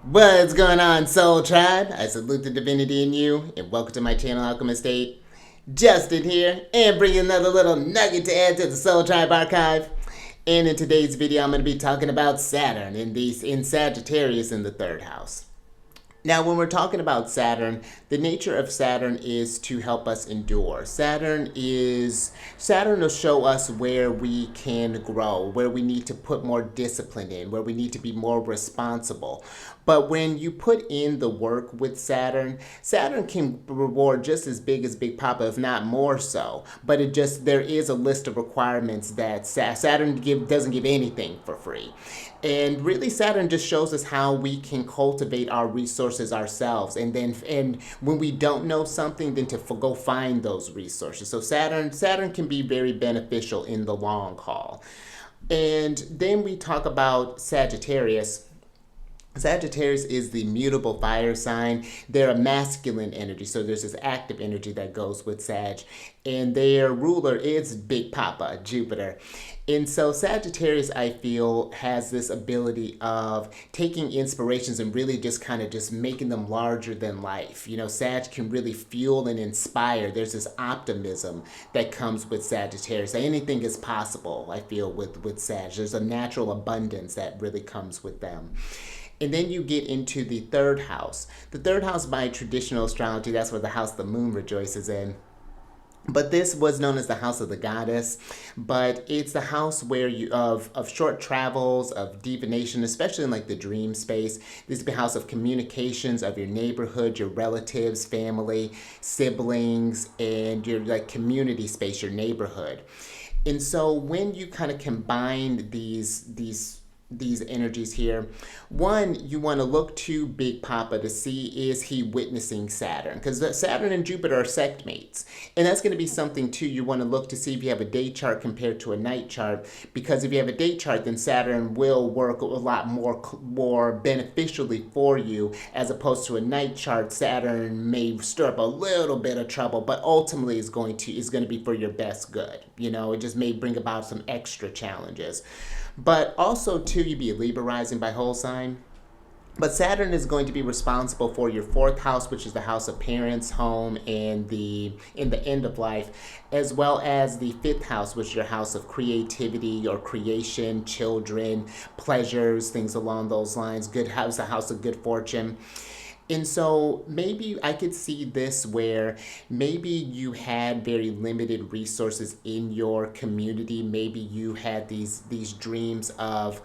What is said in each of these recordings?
What's going on, Soul Tribe? I salute the divinity in you, and welcome to my channel, Alchemist. Justin here, and bringing another little nugget to add to the Soul Tribe archive. And in today's video, I'm going to be talking about Saturn in Sagittarius in the third house. Now, when we're talking about Saturn, the nature of Saturn is to help us endure. Saturn will show us where we can grow, where we need to put more discipline in, where we need to be more responsible. But when you put in the work with Saturn, Saturn can reward just as Big Papa, if not more so. But there is a list of requirements that Saturn doesn't give anything for free. And really, Saturn just shows us how we can cultivate our resources ourselves. And when we don't know something, then to go find those resources. So Saturn can be very beneficial in the long haul. And then we talk about Sagittarius. Sagittarius is the mutable fire sign. They're a masculine energy, so there's this active energy that goes with Sag. And their ruler is Big Papa, Jupiter. And so Sagittarius, I feel, has this ability of taking inspirations and really just making them larger than life. You know, Sag can really fuel and inspire. There's this optimism that comes with Sagittarius. Anything is possible, I feel, with Sag. There's a natural abundance that really comes with them. And then you get into the third house. The third house, by traditional astrology, that's where the house the moon rejoices in. But this was known as the house of the goddess. But it's the house where of short travels, of divination, especially in like the dream space. This is the house of communications, of your neighborhood, your relatives, family, siblings, and your like community space, your neighborhood. And so when you kind of combine these energies here, one, you want to look to Big Papa to see, is he witnessing Saturn, because Saturn and Jupiter are sect mates. And that's going to be something too. You want to look to see if you have a day chart compared to a night chart, because if you have a day chart, then Saturn will work a lot more beneficially for you, as opposed to a night chart. Saturn may stir up a little bit of trouble, but ultimately is going to be for your best good. You know, it just may bring about some extra challenges. But also, too, you'd be a Libra rising by whole sign. But Saturn is going to be responsible for your fourth house, which is the house of parents, home, and in the end of life, as well as the fifth house, which is your house of creativity or creation, children, pleasures, things along those lines. Good house, a house of good fortune. And so maybe I could see this where maybe you had very limited resources in your community. Maybe you had these dreams of,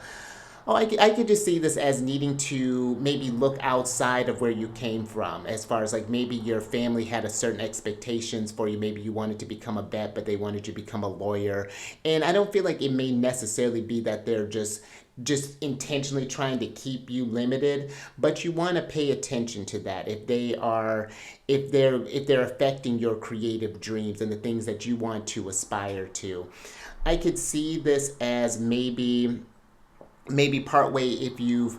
I could just see this as needing to maybe look outside of where you came from, as far as like maybe your family had a certain expectations for you. Maybe you wanted to become a vet, but they wanted you to become a lawyer. And I don't feel like it may necessarily be that they're just intentionally trying to keep you limited, but you want to pay attention to that if they're affecting your creative dreams and the things that you want to aspire to. I could see this as maybe partway, if you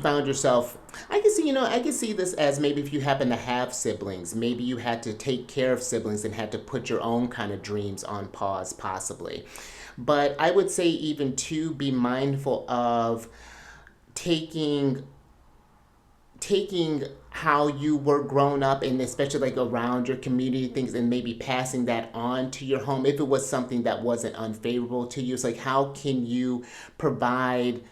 found yourself, I can see this as maybe if you happen to have siblings, maybe you had to take care of siblings and had to put your own kind of dreams on pause, possibly. But I would say, even to be mindful of taking how you were grown up, and especially like around your community things, and maybe passing that on to your home if it was something that wasn't unfavorable to you. It's like, how can you bring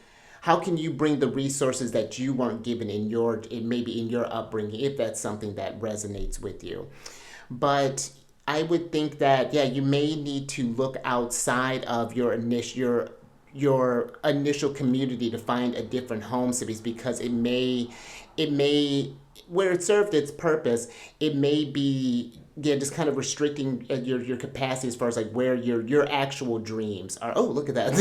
the resources that you weren't given maybe in your upbringing, if that's something that resonates with you. But I would think that, yeah, you may need to look outside of your initial community to find a different home space, because it may where it served its purpose, it may be, yeah, just kind of restricting your capacity as far as like where your actual dreams are. Oh, look at that.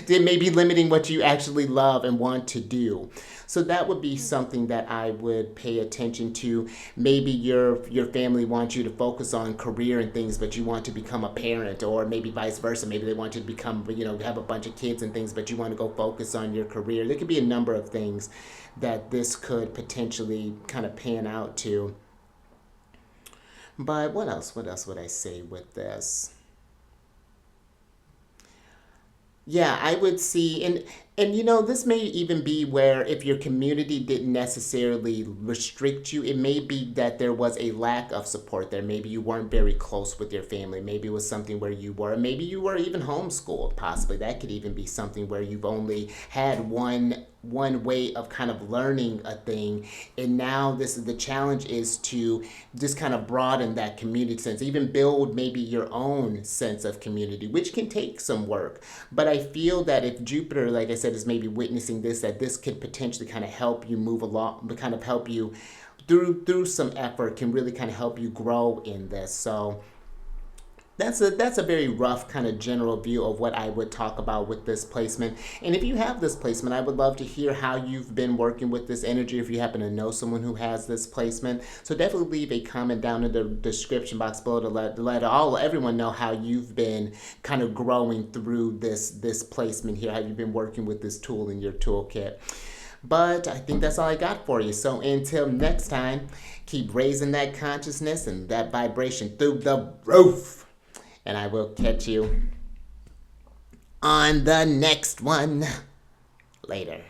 It may be limiting what you actually love and want to do. So that would be something that I would pay attention to. Maybe your family wants you to focus on career and things, but you want to become a parent, or maybe vice versa. Maybe they want you to become, have a bunch of kids and things, but you want to go focus on your career. There could be a number of things that this could potentially kind of pan out to. But what else? What else would I say with this? Yeah, I would see, And this may even be where if your community didn't necessarily restrict you, it may be that there was a lack of support there. Maybe you weren't very close with your family. Maybe it was something where you were. Maybe you were even homeschooled, possibly. That could even be something where you've only had one way of kind of learning a thing, and now this is the challenge, is to just kind of broaden that community sense, even build maybe your own sense of community, which can take some work. But I feel that if Jupiter, like I said, is maybe witnessing this, that this could potentially kind of help you move along, but kind of help you through some effort, can really kind of help you grow in this. So that's a very rough kind of general view of what I would talk about with this placement. And if you have this placement, I would love to hear how you've been working with this energy, if you happen to know someone who has this placement. So definitely leave a comment down in the description box below to let everyone know how you've been kind of growing through this placement here, how you've been working with this tool in your toolkit. But I think that's all I got for you. So until next time, keep raising that consciousness and that vibration through the roof. And I will catch you on the next one later.